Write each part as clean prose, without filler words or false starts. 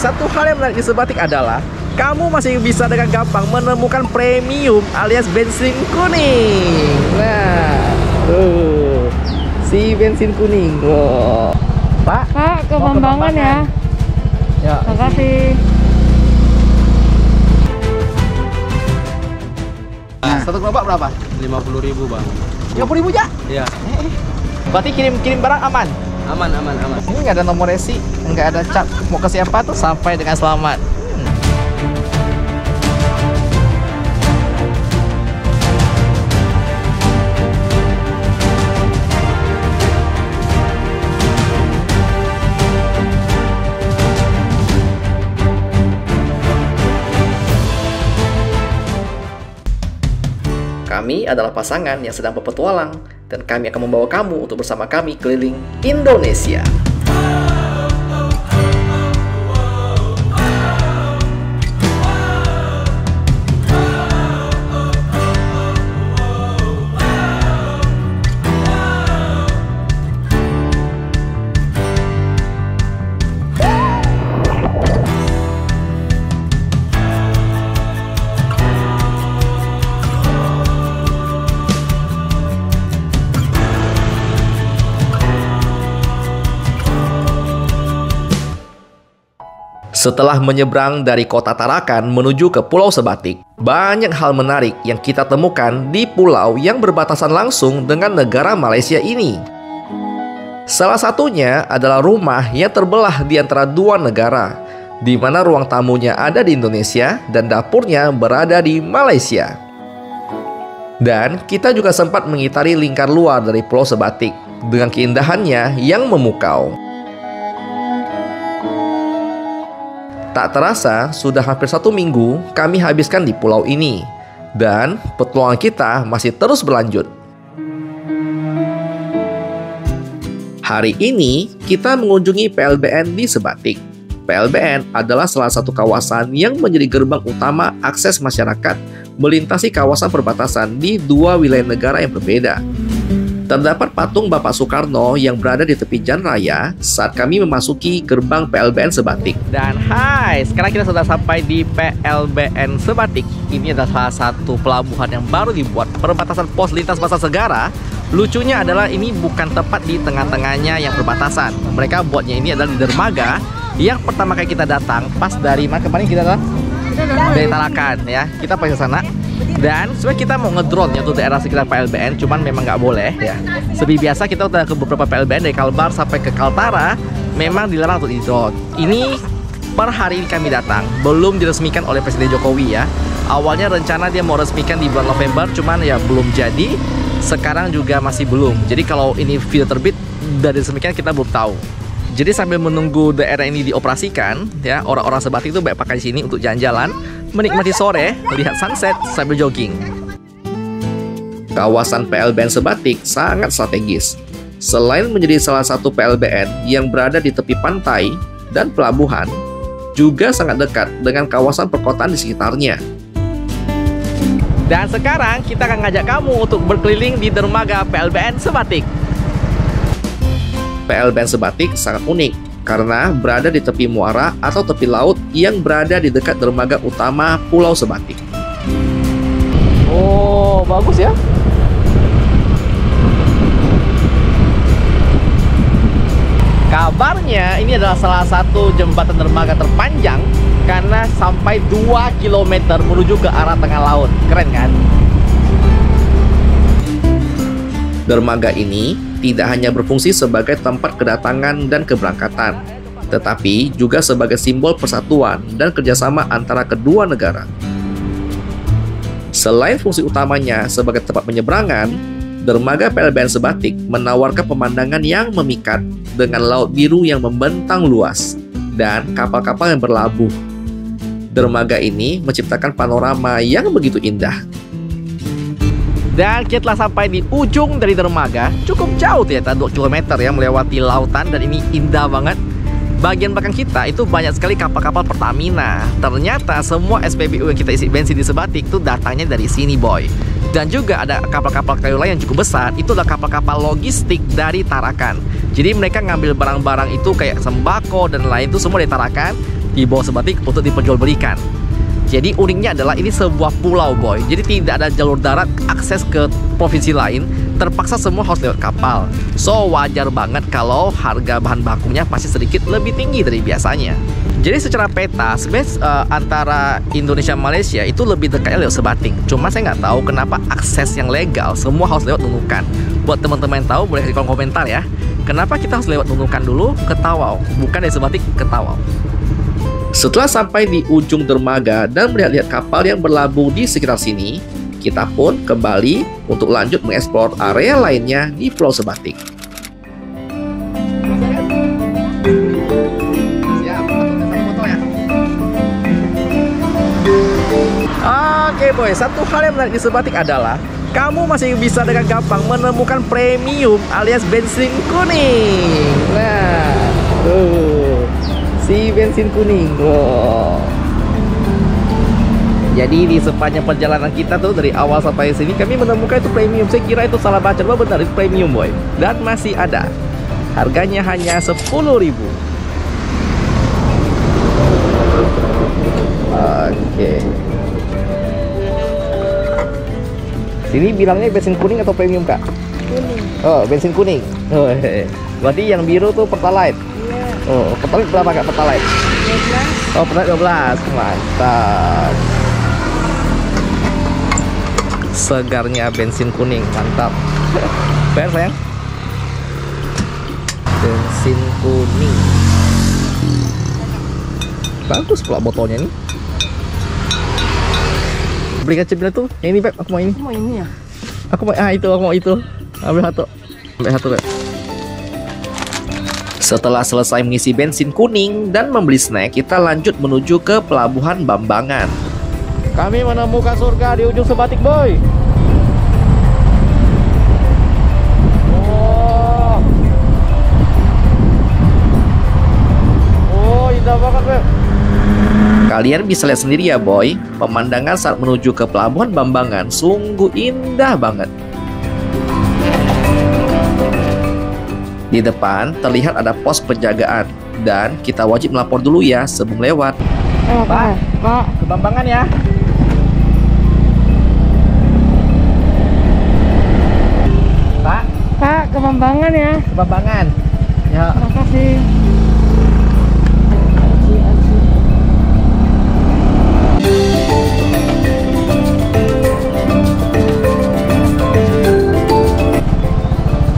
satu hal yang menarik di Sebatik adalah kamu masih bisa dengan gampang menemukan premium alias bensin kuning. Nah, si bensin kuning. Wow. Pak, ke Bambangan ya. Ya. Makasih. Nah, satu gerobak berapa? 50.000 bang. 50.000 ya? Iya. Berarti kirim barang aman? Aman. Ini nggak ada nomor resi, nggak ada cap. Mau ke siapa tuh sampai dengan selamat. Kami adalah pasangan yang sedang berpetualang, dan kami akan membawa kamu untuk bersama kami keliling Indonesia. Setelah menyeberang dari kota Tarakan menuju ke Pulau Sebatik, banyak hal menarik yang kita temukan di pulau yang berbatasan langsung dengan negara Malaysia ini. Salah satunya adalah rumah yang terbelah di antara dua negara, di mana ruang tamunya ada di Indonesia dan dapurnya berada di Malaysia. Dan kita juga sempat mengitari lingkar luar dari Pulau Sebatik dengan keindahannya yang memukau. Tak terasa, sudah hampir 1 minggu kami habiskan di pulau ini. Dan petualangan kita masih terus berlanjut. Hari ini, kita mengunjungi PLBN di Sebatik. PLBN adalah salah satu kawasan yang menjadi gerbang utama akses masyarakat melintasi kawasan perbatasan di dua wilayah negara yang berbeda. Terdapat patung Bapak Soekarno yang berada di tepi jalan raya saat kami memasuki gerbang PLBN Sebatik. Dan hai, sekarang kita sudah sampai di PLBN Sebatik. Ini adalah salah satu pelabuhan yang baru dibuat, perbatasan pos lintas Pasar Segara. Lucunya adalah ini bukan tepat di tengah-tengahnya yang perbatasan. Mereka buatnya ini adalah di dermaga yang pertama kali kita datang pas dari mana kemarin kita datang? Dari Tarakan ya. Kita pergi ke sana. Dan sebenarnya kita mau ngedrone ya untuk daerah sekitar PLBN, cuman memang nggak boleh ya. Seperti biasa kita udah ke beberapa PLBN dari Kalbar sampai ke Kaltara, memang dilarang untuk di-drone. Ini per hari ini kami datang, belum diresmikan oleh Presiden Jokowi ya. Awalnya rencana dia mau resmikan di bulan November, cuman ya belum jadi. Sekarang juga masih belum. Jadi kalau ini video terbit dari resmikan kita belum tahu. Jadi sambil menunggu daerah ini dioperasikan ya, orang-orang Sebatik itu baik pakai di sini untuk jalan-jalan, menikmati sore, lihat sunset sambil jogging. Kawasan PLBN Sebatik sangat strategis. Selain menjadi salah satu PLBN yang berada di tepi pantai dan pelabuhan, juga sangat dekat dengan kawasan perkotaan di sekitarnya. Dan sekarang kita akan ngajak kamu untuk berkeliling di dermaga PLBN Sebatik. PLBN Sebatik sangat unik karena berada di tepi muara atau tepi laut yang berada di dekat dermaga utama Pulau Sebatik. Oh, bagus ya. Kabarnya ini adalah salah satu jembatan dermaga terpanjang karena sampai 2 km menuju ke arah tengah laut. Keren kan? Dermaga ini tidak hanya berfungsi sebagai tempat kedatangan dan keberangkatan, tetapi juga sebagai simbol persatuan dan kerjasama antara kedua negara. Selain fungsi utamanya sebagai tempat penyeberangan, dermaga PLBN Sebatik menawarkan pemandangan yang memikat dengan laut biru yang membentang luas dan kapal-kapal yang berlabuh. Dermaga ini menciptakan panorama yang begitu indah. Dan kita telah sampai di ujung dari dermaga. Cukup jauh ternyata, 2 km ya, melewati lautan. Dan ini indah banget. Bagian belakang kita itu banyak sekali kapal-kapal Pertamina. Ternyata semua SPBU yang kita isi bensin di Sebatik itu datangnya dari sini, boy. Dan juga ada kapal-kapal kayu lain yang cukup besar. Itu adalah kapal-kapal logistik dari Tarakan. Jadi mereka ngambil barang-barang itu kayak sembako dan lain itu semua dari Tarakan, di bawah Sebatik untuk diperjualbelikan. Jadi uniknya adalah ini sebuah pulau, boy. Jadi tidak ada jalur darat akses ke provinsi lain. Terpaksa semua harus lewat kapal. So wajar banget kalau harga bahan bakunya pasti sedikit lebih tinggi dari biasanya. Jadi secara peta sebenarnya antara Indonesia dan Malaysia itu lebih dekatnya lewat Sebatik. Cuma saya nggak tahu kenapa akses yang legal semua harus lewat Nunukan. Buat teman-teman yang tahu boleh kasih kolom komentar ya. Kenapa kita harus lewat Nunukan dulu ke Tawau, bukan dari Sebatik ke Tawau. Setelah sampai di ujung dermaga dan melihat-lihat kapal yang berlabuh di sekitar sini, kita pun kembali untuk lanjut mengeksplor area lainnya di Pulau Sebatik. Oke boy, satu hal yang menarik di Sebatik adalah kamu masih bisa dengan gampang menemukan premium alias bensin kuning. Nah, tuh si bensin kuning. Wow. Jadi di sepanjang perjalanan kita tuh dari awal sampai sini kami menemukan itu premium. Saya kira itu salah baca, benar itu premium boy. Dan masih ada. Harganya hanya 10.000. Oke. Sini bilangnya bensin kuning atau premium, Kak? Kuning. Oh, bensin kuning. Oh, berarti yang biru tuh Pertalite. Iya. Oh, Pertalite berapa, Kak, Pertalite? 12. Oh, Pertalite 12. Mantap. Segarnya bensin kuning, mantap. Bayar, sayang. Bensin kuning. Bagus pula botolnya nih. Beli cemilan tuh, yang ini Beb, aku mau ini. Mau ini ya? Aku mau aku mau itu. Ambil satu. Ambil satu, Beb. Setelah selesai mengisi bensin kuning dan membeli snack, kita lanjut menuju ke Pelabuhan Bambangan. Kami menemukan surga di ujung Sebatik, boy. Oh. Oh, indah banget, Beb. Kalian bisa lihat sendiri ya boy, pemandangan saat menuju ke Pelabuhan Bambangan sungguh indah banget. Di depan terlihat ada pos penjagaan dan kita wajib melapor dulu ya sebelum lewat. Pak, ke Bambangan ya. Pak, ke Bambangan ya. Ke Bambangan. Ya. Terima kasih.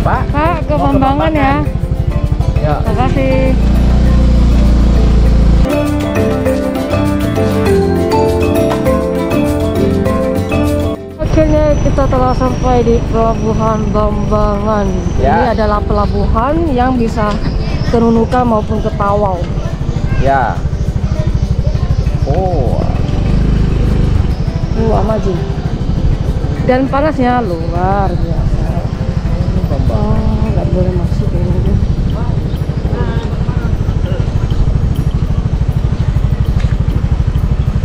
Pak, ke Bambangan ya. Ya. Terima kasih. Akhirnya kita telah sampai di Pelabuhan Bambangan. Ya. Ini adalah pelabuhan yang bisa ke Nunukan maupun ke Tawau. Ya. Oh. Amazing. Dan panasnya luar biasa. Oh, nggak boleh masuk ini.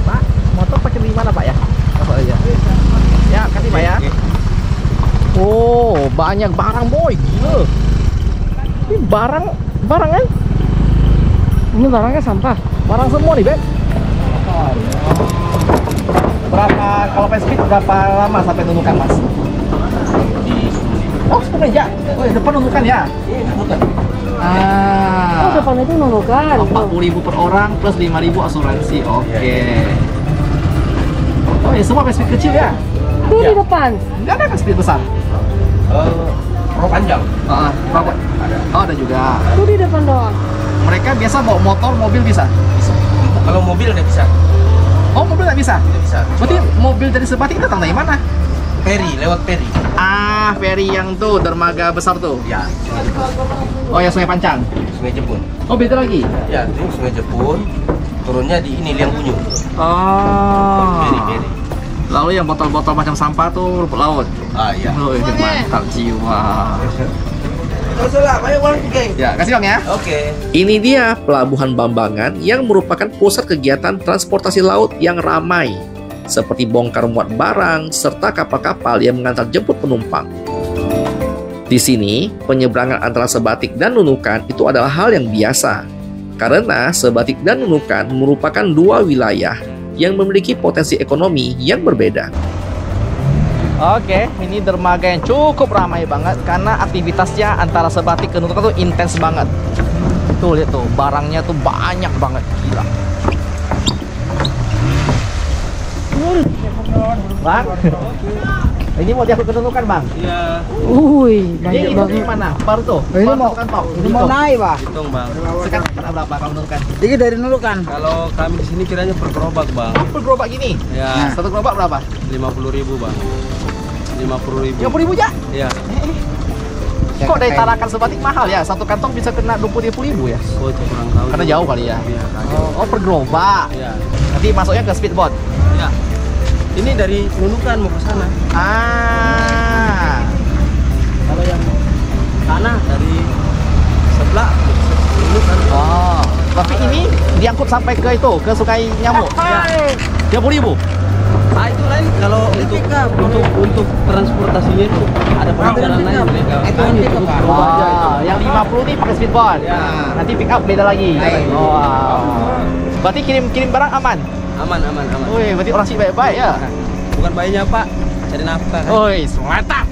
Pak, motor pakai di mana Pak ya? Apa aja? Ya, kasih Pak ya. Oh, banyak barang boy. Gila. Ini barang kan? Ini barangnya sampah. Barang semua nih, Beb. Berapa kalau speed berapa lama sampai Nunukan, Mas? Oh, 10 aja. Oh, depan Nunukan ya? Iya, Nunukan. Oh, depan itu Nunukan. 40.000 per orang plus 5.000 asuransi. Oke. Oh, ya semua speed kecil ya? Itu di depan. Enggak ada kan speed besar? Pro panjang. Oh, ada juga. Itu di depan doang. Mereka biasa bawa motor, mobil bisa? Kalau mobil nggak bisa. Oh, mobil nggak bisa? Nggak bisa. Berarti mobil dari Sebatik datang dari mana? Ferry, lewat ferry. Ah, ferry yang tuh, dermaga besar tuh. Ya, Oh, ya Sungai Pancang. Sungai Jepun. Oh, beda lagi? Ya, itu Sungai Jepun. Turunnya di ini Liang Bunyu. Oh. Ferry. Lalu yang botol-botol macam sampah tuh rumput laut. Ah, iya. Oh, ini mantap jiwa. Terserah, ayo uang geng. Ya, kasih Bang ya. Oke. Ini dia Pelabuhan Bambangan yang merupakan pusat kegiatan transportasi laut yang ramai, seperti bongkar muat barang serta kapal-kapal yang mengantar jemput penumpang. Di sini, penyeberangan antara Sebatik dan Nunukan itu adalah hal yang biasa. Karena Sebatik dan Nunukan merupakan dua wilayah yang memiliki potensi ekonomi yang berbeda. Oke, ini dermaga yang cukup ramai banget karena aktivitasnya antara Sebatik ke Nunukan tuh intens banget. Tuh lihat tuh, barangnya tuh banyak banget, gila. Bang, ini mau diangkut ke Nunukan, Bang? Iya. Banyak Ini banget. gimana? Baru tuh. Ini baru mau- tuh kan, Pak. Ini mau naik, Pak. Hitung bang. Sekarang berapa kalau Nunukan? Ini dari Nunukan. Kalau kami di sini kiranya per gerobak bang. Per gerobak gini. Ya, Satu gerobak berapa? 50.000 bang. 50.000. 50.000 ya? Iya. Kok dari Tarakan Sebatik mahal ya? Satu kantong bisa kena 20.000 ya? Oh, itu kurang tahu. Karena jauh kali ya? Iya, kaget. Oh, per gerobak. Iya. Nanti masuknya ke speedboat. Iya. Ini dari Nunukan mau ke sana. Ah. Kalau yang sana dari sebelah Nunukan. Oh. Tapi ini diangkut sampai ke itu, ke Sungai Nyamuk. Ya. 30.000. Ah itu lain kalau untuk transportasinya itu ada pembicaraan lain. Itu nanti ke Pak. Oh, yang 50 nih pakai speedboat. Ya. Nanti pick up beda lagi. Lain. Oh, wow. Berarti kirim barang aman. Aman. Wih, berarti orang sih baik-baik ya. Bukan bayinya Pak, cari nafkah kan. Wih, mantap.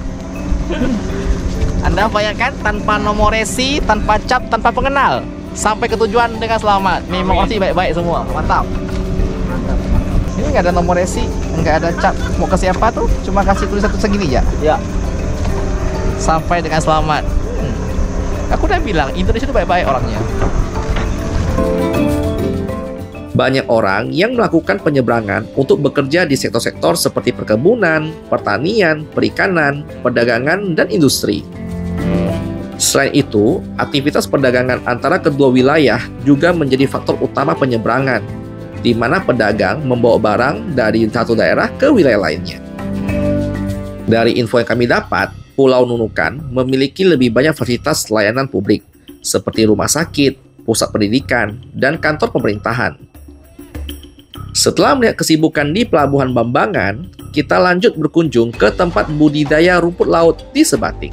Anda bayangkan tanpa nomor resi, tanpa cap, tanpa pengenal, sampai ke tujuan dengan selamat. Memang orang sih baik-baik semua. Mantap. Ini nggak ada nomor resi, nggak ada cap. Mau ke siapa tuh? Cuma kasih tulis satu segini ya. Ya. Sampai dengan selamat. Aku udah bilang Indonesia itu baik-baik orangnya. Banyak orang yang melakukan penyeberangan untuk bekerja di sektor-sektor seperti perkebunan, pertanian, perikanan, perdagangan, dan industri. Selain itu, aktivitas perdagangan antara kedua wilayah juga menjadi faktor utama penyeberangan, di mana pedagang membawa barang dari satu daerah ke wilayah lainnya. Dari info yang kami dapat, Pulau Nunukan memiliki lebih banyak fasilitas layanan publik, seperti rumah sakit, pusat pendidikan, dan kantor pemerintahan. Setelah melihat kesibukan di Pelabuhan Bambangan, kita lanjut berkunjung ke tempat budidaya rumput laut di Sebatik.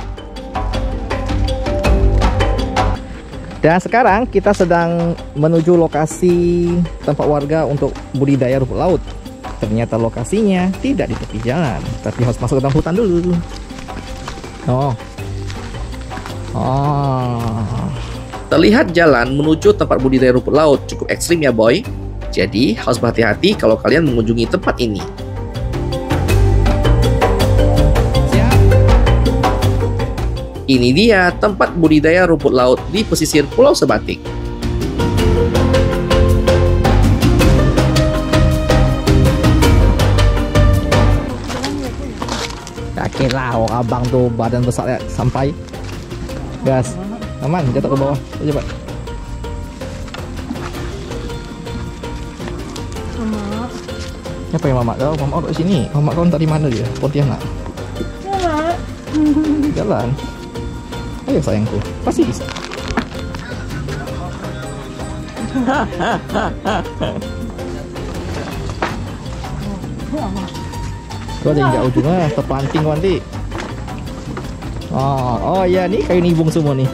Dan sekarang kita sedang menuju lokasi tempat warga untuk budidaya rumput laut. Ternyata lokasinya tidak di tepi jalan, tapi harus masuk ke dalam hutan dulu. Oh. Terlihat jalan menuju tempat budidaya rumput laut cukup ekstrim ya boy. Jadi harus berhati-hati kalau kalian mengunjungi tempat ini. Ini dia tempat budidaya rumput laut di pesisir Pulau Sebatik. Yakin lah orang abang tuh badan besar ya, sampai. Gas. Aman, jatuh ke bawah. Coba. Siapa yang mamak kau? Mamak kau di sini. Mamak kau entah di mana dia? Pontianak. Jalan. Ayo sayangku, pasti bisa. Kau ada yang jauh juga, terpelanting kau nanti. Oh ya nih kayu nibung semua nih.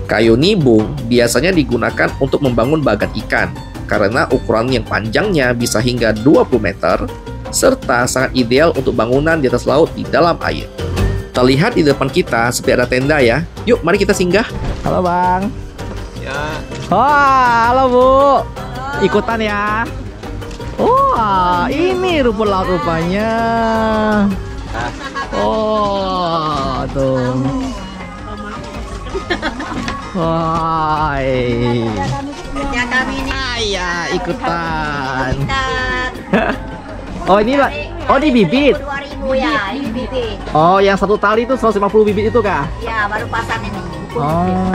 Kayu nibung biasanya digunakan untuk membangun bagan ikan karena ukuran yang panjangnya bisa hingga 20 meter serta sangat ideal untuk bangunan di atas laut di dalam air. Terlihat di depan kita seperti ada tenda ya. Yuk mari kita singgah. Halo bang. Ya. Halo bu. Ikutan ya. Wah, ini rumput laut rupanya. Oh, tuh. Wah. Ya kami ini Ya, ikutan. Oh, ini Pak. Oh, ini bibit. 2.000 ya, ini bibit. Oh, yang satu tali itu 150 bibit itu kah? Ya, baru pasang ini. Oh.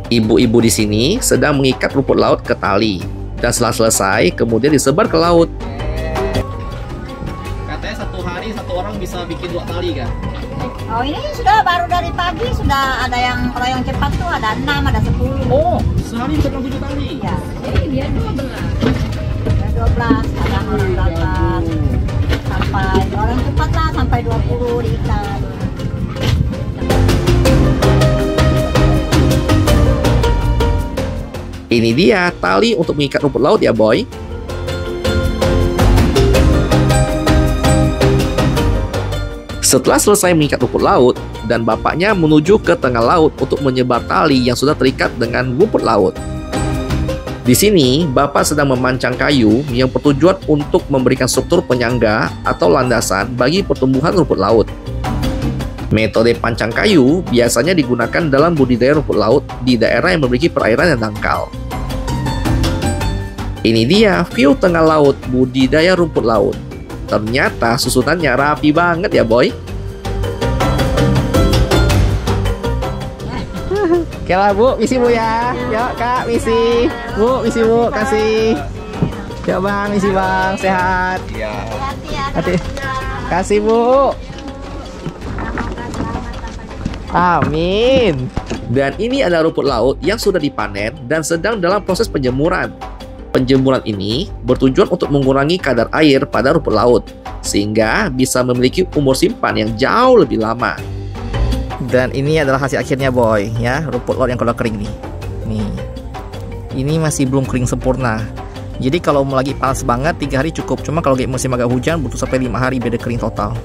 Ibu-ibu di sini sedang mengikat rumput laut ke tali dan setelah selesai kemudian disebar ke laut. Katanya satu hari satu orang bisa bikin 2 tali kan? Oh, ini sudah baru dari pagi sudah ada yang kalau yang cepat tuh ada 6, ada 10. Oh, sehari bisa 7 tali. Ya. Dia 12. Ada 12, kadang orang berangkat sampai orang cepat lah sampai 20 diikat. Ini dia tali untuk mengikat rumput laut ya boy. Setelah selesai mengikat rumput laut, dan bapaknya menuju ke tengah laut untuk menyebar tali yang sudah terikat dengan rumput laut. Di sini, bapak sedang memancang kayu yang bertujuan untuk memberikan struktur penyangga atau landasan bagi pertumbuhan rumput laut. Metode pancang kayu biasanya digunakan dalam budidaya rumput laut di daerah yang memiliki perairan yang dangkal. Ini dia view tengah laut budidaya rumput laut. Ternyata susunannya rapi banget ya boy. Oke lah Bu, misi Bu ya. Yuk Kak, misi. Bu, misi Bu, kasih. Yuk Bang, misi Bang, sehat. Iya. Hati. Kasih Bu. Amin. Dan ini adalah rumput laut yang sudah dipanen dan sedang dalam proses penjemuran. Penjemuran ini bertujuan untuk mengurangi kadar air pada rumput laut, sehingga bisa memiliki umur simpan yang jauh lebih lama. Dan ini adalah hasil akhirnya boy, ya, rumput laut yang kalau kering nih. Nih, ini masih belum kering sempurna. Jadi kalau mau lagi panas banget 3 hari cukup. Cuma kalau musim agak hujan butuh sampai 5 hari biar kering total.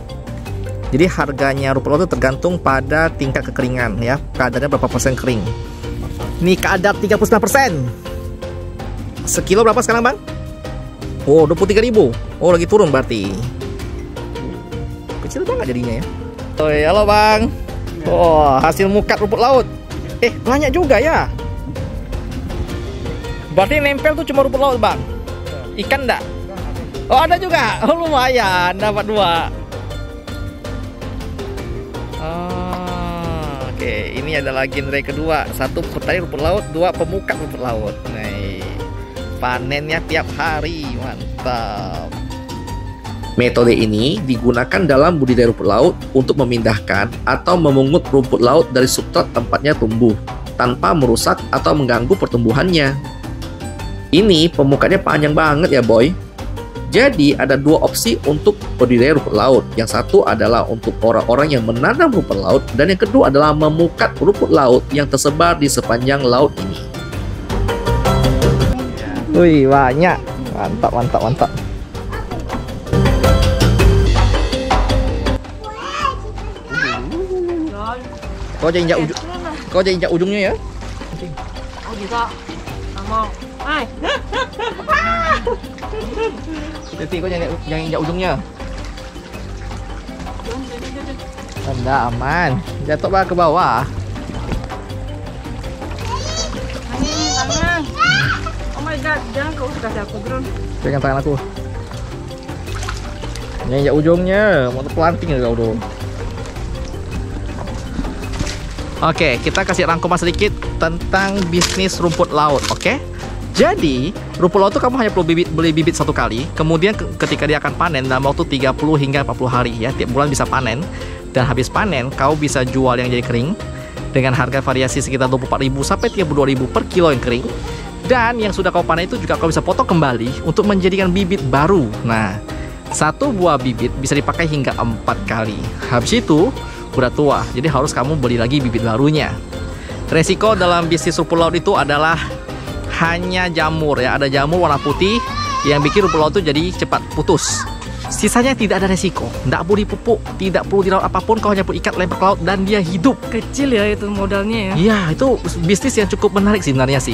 Jadi harganya rumput laut itu tergantung pada tingkat kekeringan, ya, kadarnya berapa persen kering. Nih kadar 39%. Sekilo berapa sekarang bang? Oh 23.000. Oh lagi turun berarti. Kecil banget jadinya ya. Oh halo bang. Oh hasil mukat rumput laut. Banyak juga ya. Berarti nempel tuh cuma rumput laut bang. Ikan enggak? Oh ada juga. Oh lumayan dapat 2. Oke, ini adalah genre kedua. 1 petani rumput laut, 2 pemukat rumput laut. Panennya tiap hari, mantap. Metode ini digunakan dalam budidaya rumput laut untuk memindahkan atau memungut rumput laut dari substrat tempatnya tumbuh tanpa merusak atau mengganggu pertumbuhannya. Ini pemukatnya panjang banget ya boy. Jadi ada 2 opsi untuk budidaya rumput laut. Yang satu adalah untuk orang-orang yang menanam rumput laut, dan yang kedua adalah memukat rumput laut yang tersebar di sepanjang laut ini. Wih banyak, mantap mantap mantap. Kau jangan injak ujungnya ya. Oh gitu. Ngomong. Hai. Nanti kau jangan injak ujungnya. Enggak aman, jatuh ke bawah. Tangan. Oh my god, jangan kau kasih aku drone. Pegang tangan aku. Jangan injak ujungnya, mau terpelanting ya kau tuh. Oke, kita kasih rangkuman sedikit tentang bisnis rumput laut, oke? Jadi, rumput laut itu kamu hanya perlu beli bibit 1 kali. Kemudian ketika dia akan panen dalam waktu 30 hingga 40 hari ya, tiap bulan bisa panen. Dan habis panen, kau bisa jual yang jadi kering dengan harga variasi sekitar 24.000 sampai 32.000 per kilo yang kering. Dan yang sudah kau panen itu juga kau bisa potong kembali untuk menjadikan bibit baru. Nah, 1 buah bibit bisa dipakai hingga 4 kali. Habis itu udah tua, jadi harus kamu beli lagi bibit barunya. Resiko dalam bisnis rumput laut itu adalah hanya jamur ya, ada jamur warna putih yang bikin rumput laut itu jadi cepat putus. Sisanya tidak ada resiko, tidak perlu dipupuk, tidak perlu dirawat apapun, kau hanya perlu ikat lempar ke laut dan dia hidup. Kecil ya itu modalnya ya. Iya, itu bisnis yang cukup menarik sebenarnya sih.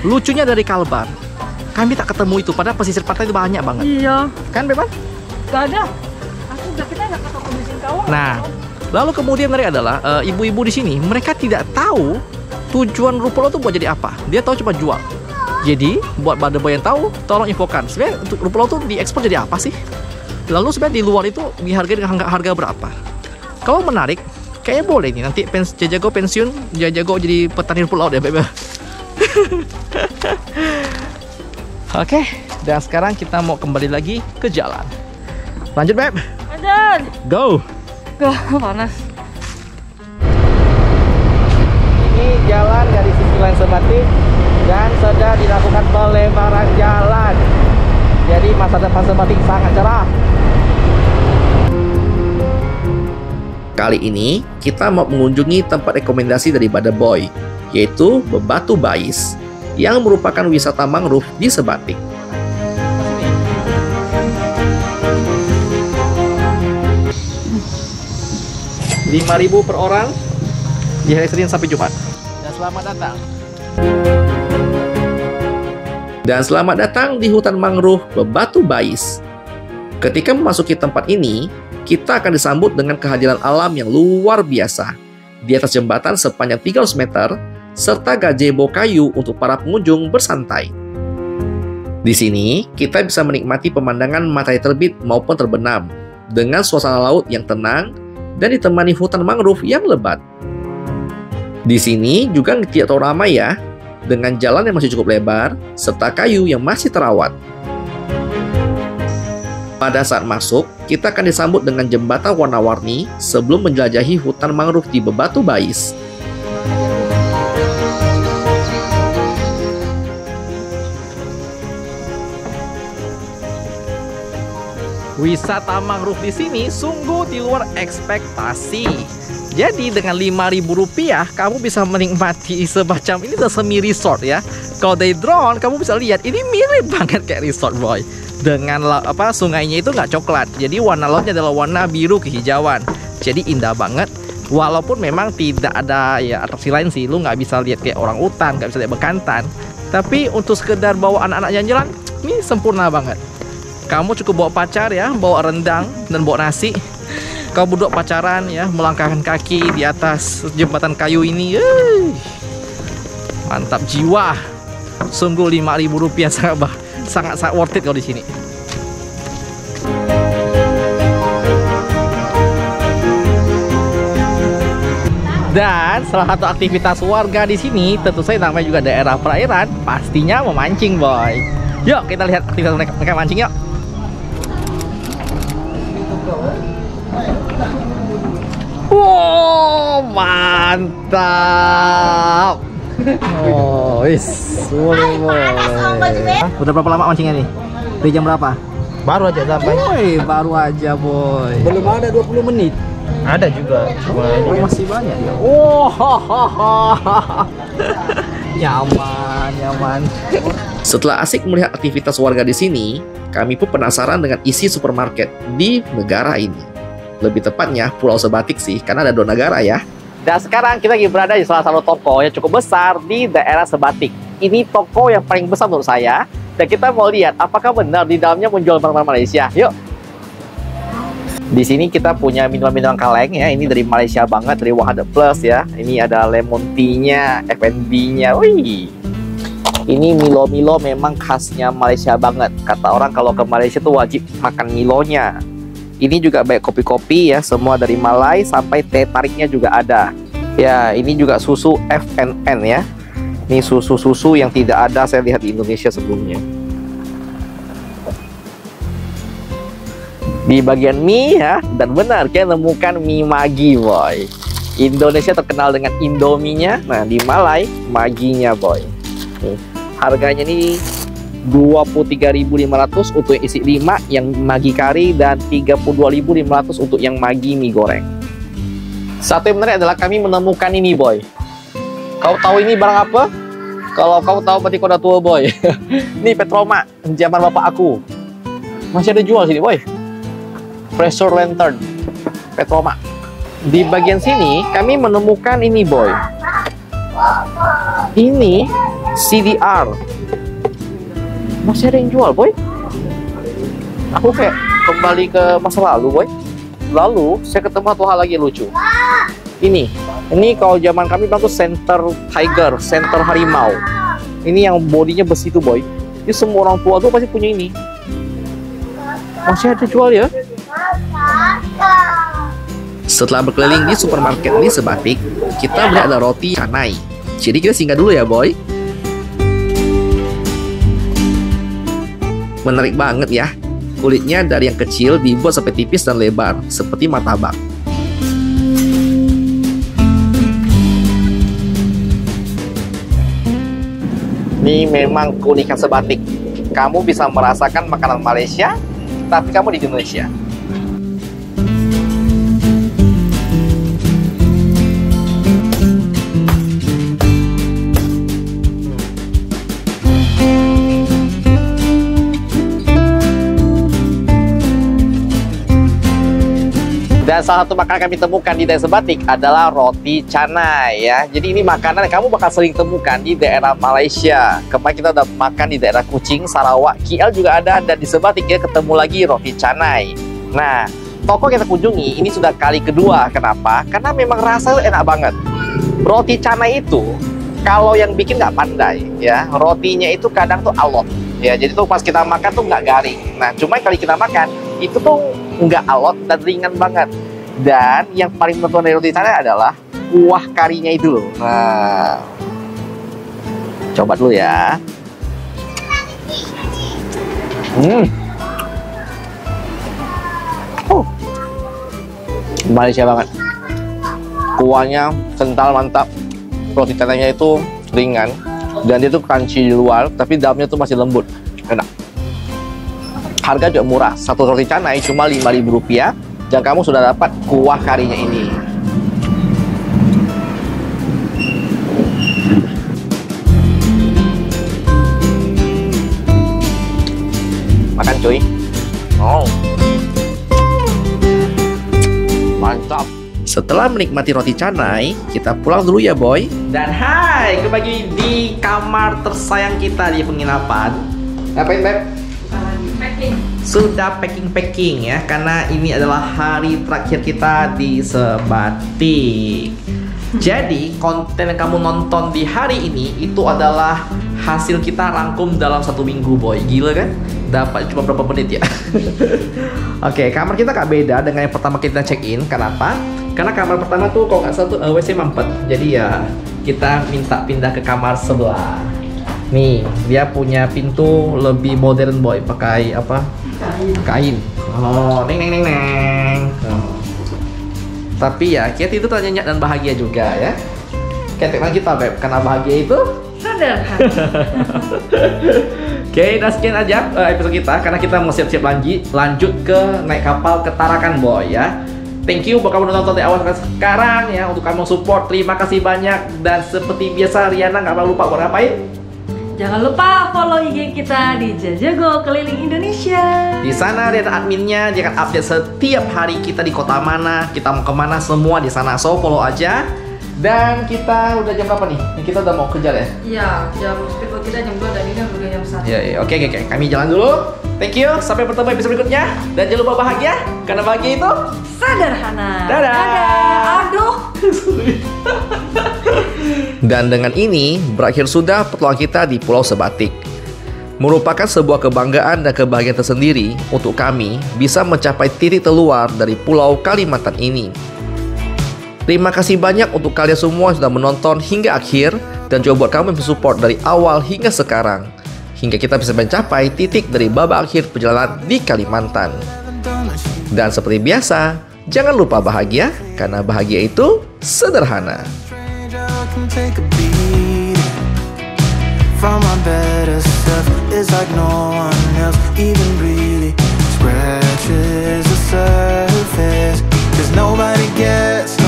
Lucunya dari Kalbar, kami tak ketemu itu, padahal pesisir pantai itu banyak banget. Iya. Kan Beban? Gak ada. Kita nggak ketemu di Singkawang. Nah, lalu kemudian menarik adalah ibu-ibu di sini, mereka tidak tahu tujuan rumput laut itu buat jadi apa. Dia tahu cuma jual. Jadi, buat Bada Boy yang tahu, tolong infokan. Sebenarnya rumput laut itu diekspor jadi apa sih? Lalu sebenarnya di luar itu dihargai dengan harga berapa? Kalau menarik, kayaknya boleh nih. Nanti Jajago pensiun, Jajago jadi petani rumput laut ya, Beb. Oke, dan sekarang kita mau kembali lagi ke jalan. Lanjut, Beb. Lanjut. Go. Panas. Ini jalan dari sisi lain Sebatik dan sedang dilakukan pelebaran jalan. Jadi masa depan Sebatik sangat cerah. Kali ini kita mau mengunjungi tempat rekomendasi dari Bada Boy, yaitu Bebatu Bais. yang merupakan wisata mangrove di Sebatik. Rp5.000 per orang di hari Senin sampai Jumat. Dan selamat datang. Dan selamat datang di hutan mangrove Bebatu Bais. Ketika memasuki tempat ini, kita akan disambut dengan kehadiran alam yang luar biasa. Di atas jembatan sepanjang 300 meter, serta gazebo kayu untuk para pengunjung bersantai. Di sini, kita bisa menikmati pemandangan matahari terbit maupun terbenam, dengan suasana laut yang tenang dan ditemani hutan mangrove yang lebat. Di sini juga tidak terlalu ramai ya, dengan jalan yang masih cukup lebar, serta kayu yang masih terawat. Pada saat masuk, kita akan disambut dengan jembatan warna-warni sebelum menjelajahi hutan mangrove di Bebatu Bais. Wisata mangrove di sini sungguh di luar ekspektasi. Jadi dengan Rp5.000 kamu bisa menikmati semacam ini semi resort ya. Kalau dari drone kamu bisa lihat ini mirip banget kayak resort boy. Dengan sungainya itu nggak coklat. Jadi warna lautnya adalah warna biru kehijauan. Jadi indah banget. Walaupun memang tidak ada ya atraksi lain sih, lu nggak bisa lihat kayak orang utan, nggak bisa lihat bekantan. Tapi untuk sekedar bawa anak-anak jalan-jalan, ini sempurna banget. Kamu cukup bawa pacar ya, bawa rendang dan bawa nasi. Kamu berdua pacaran ya, melangkahkan kaki di atas jembatan kayu ini. Mantap jiwa. Sungguh Rp5.000 sangat worth it kalau di sini. Dan salah satu aktivitas warga di sini tentu saja namanya juga daerah perairan, pastinya memancing boy. Yuk kita lihat aktivitas mereka mancing yuk. Wow, mantap. Oh, boleh. Udah berapa lama mancingnya nih? Dari jam berapa? Baru aja sampai. Boy, baru aja boy. Belum ada 20 menit. Ada juga. Oh, masih banyak ya. Oh, nyaman. Setelah asik melihat aktivitas warga di sini, kami pun penasaran dengan isi supermarket di negara ini. Lebih tepatnya Pulau Sebatik sih, karena ada 2 negara ya. Dan sekarang kita lagi berada di salah satu toko yang cukup besar di daerah Sebatik. Ini toko yang paling besar menurut saya. Dan kita mau lihat apakah benar di dalamnya menjual barang-barang Malaysia. Yuk. Di sini kita punya minuman-minuman kaleng ya. Ini dari Malaysia banget, dari 100 Plus ya. Ini ada lemon tea-nya, F&B-nya. Wih. Ini Milo memang khasnya Malaysia banget. Kata orang kalau ke Malaysia tuh wajib makan Milonya. Ini juga baik kopi-kopi ya, semua dari Malai sampai teh tariknya juga ada. Ya, ini juga susu FNN ya. Ini susu-susu yang tidak ada saya lihat di Indonesia sebelumnya. Di bagian mie ya, dan benar kita nemukan mie Maggi boy. Indonesia terkenal dengan Indominya, nah di Malai Magginya boy. Nih, harganya nih 23.500 untuk yang isi 5 yang Maggi kari dan 32.500 untuk yang Maggi mie goreng. Satu yang menarik adalah kami menemukan ini boy. Kau tahu ini barang apa? Kalau kau tahu berarti kau udah tua boy. Ini Petroma zaman bapak aku. Masih ada jual sini boy. Pressure lantern Petroma. Di bagian sini kami menemukan ini boy. Ini CDR. Masih ada yang jual boy. Aku kayak kembali ke masa lalu boy. Lalu saya ketemu satu hal lagi lucu. Ini kalau zaman kami bilang tuh center tiger, center harimau. Ini yang bodinya besi tuh boy. Ini semua orang tua tuh pasti punya ini. Masih ada jual ya. Setelah berkeliling di supermarket di Sebatik, kita melihat ada roti canai. Jadi kita singgah dulu ya boy. Menarik banget ya. Kulitnya dari yang kecil dibuat sampai tipis dan lebar, seperti martabak. Ini memang keunikan Sebatik. Kamu bisa merasakan makanan Malaysia, tapi kamu di Indonesia. Dan salah satu makanan kami temukan di daerah Sebatik adalah roti canai ya. Jadi ini makanan yang kamu bakal sering temukan di daerah Malaysia. Kemarin kita udah makan di daerah Kuching, Sarawak, KL juga ada, dan di Sebatik ya ketemu lagi roti canai. Nah, toko kita kunjungi ini sudah kali kedua. Kenapa? Karena memang rasanya enak banget. Roti canai itu kalau yang bikin nggak pandai ya, rotinya itu kadang tuh alot ya. Jadi tuh pas kita makan tuh nggak garing. Nah, cuma kali kita makan itu tuh nggak alot dan ringan banget. Dan yang paling penting dari roti canai adalah kuah karinya itu loh. Nah, coba dulu ya. Malaysia banget. Kuahnya kental, mantap. Roti canainya itu ringan dan dia tuh crunchy di luar, tapi dalamnya tuh masih lembut. Enak. Harga juga murah. Satu roti canai cuma Rp5.000 dan kamu sudah dapat kuah karinya ini. Makan cuy. Oh. Mantap. Setelah menikmati roti canai, kita pulang dulu ya boy. Dan hai, kembali di kamar tersayang kita di penginapan. Ngapain Beb? Sudah packing ya, karena ini adalah hari terakhir kita di Sebatik. Jadi konten yang kamu nonton di hari ini itu adalah hasil kita rangkum dalam 1 minggu boy. Gila kan? Dapat cuma berapa menit ya. Oke, kamar kita gak beda dengan yang pertama kita check in. Kenapa? Karena kamar pertama tuh kalau nggak salah tuh WC mampet. Jadi ya kita minta pindah ke kamar sebelah. Nih, dia punya pintu lebih modern boy, pakai apa? Kain. Oh, neng neng neng neng. Oh. Tapi ya kita itu nyenyak dan bahagia juga ya. Kayak kita Beb, karena bahagia itu Sederhana. Oke, dan sekian aja episode kita, karena kita mau siap-siap lanjut ke naik kapal ke Tarakan boy ya. Thank you buat kamu udah nonton dari awal sampai sekarang ya. Untuk kamu support, terima kasih banyak. Dan seperti biasa Riana nggak lupa buat ngapain? Jangan lupa follow IG kita di Jajago Keliling Indonesia. Di sana ada adminnya, dia akan update setiap hari kita di kota mana, kita mau kemana, semua di sana. So follow aja. Dan kita udah jam berapa nih? Kita udah mau kerja ya? Iya, jam speedboat kita jam 2 dan ini udah jam 1. Ya, oke. Kami jalan dulu. Thank you, sampai bertemu episode berikutnya. Dan jangan lupa bahagia, karena bahagia itu sederhana. Dadah. Aduh. Dan dengan ini berakhir sudah petualangan kita di Pulau Sebatik. Merupakan sebuah kebanggaan dan kebahagiaan tersendiri untuk kami bisa mencapai titik terluar dari Pulau Kalimantan ini. Terima kasih banyak untuk kalian semua yang sudah menonton hingga akhir dan juga buat kamu yang bersupport dari awal hingga sekarang, hingga kita bisa mencapai titik dari babak akhir perjalanan di Kalimantan. Dan seperti biasa, jangan lupa bahagia, karena bahagia itu sederhana. From my better self, it's like no one else even really scratches the surface. 'Cause nobody gets me.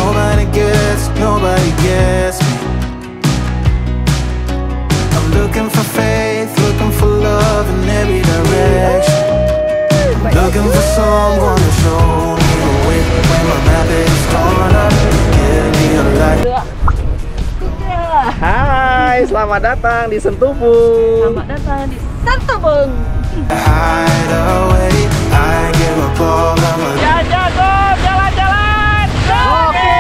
I'm looking for faith, looking for love in every direction. I'm looking for someone to show me the way when my map is torn up. Give me a light. Hai, selamat datang di Sentubung. Selamat datang di Sentubung. Hideaway, I give up all of my... Jajago jalan-jalan. Oke.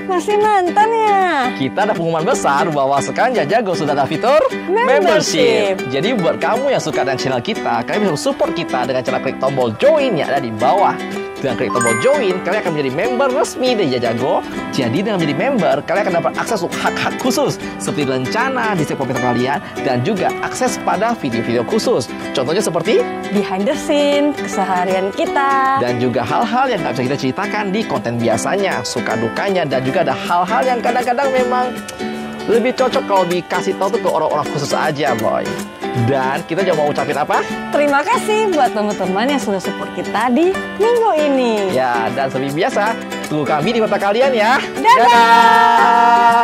Masih nonton ya? Kita ada pengumuman besar bahwa sekarang Jajago sudah ada fitur Membership. Jadi buat kamu yang suka dengan channel kita, kalian bisa support kita dengan cara klik tombol join yang ada di bawah. Dengan klik tombol join, kalian akan menjadi member resmi dari Jajago. Jadi dengan menjadi member, kalian akan dapat akses untuk hak-hak khusus seperti rencana di setiap komentar kalian dan juga akses pada video-video khusus. Contohnya seperti Behind the scene, keseharian kita. dan juga hal-hal yang nggak bisa kita ceritakan di konten biasanya, suka dukanya, dan juga ada hal-hal yang kadang-kadang memang lebih cocok kalau dikasih tahu tuh ke orang-orang khusus aja, boy. Dan kita juga mau ucapin apa? Terima kasih buat teman-teman yang sudah support kita di minggu ini. Ya, dan seperti biasa, tunggu kami di mata kalian ya. Dadah!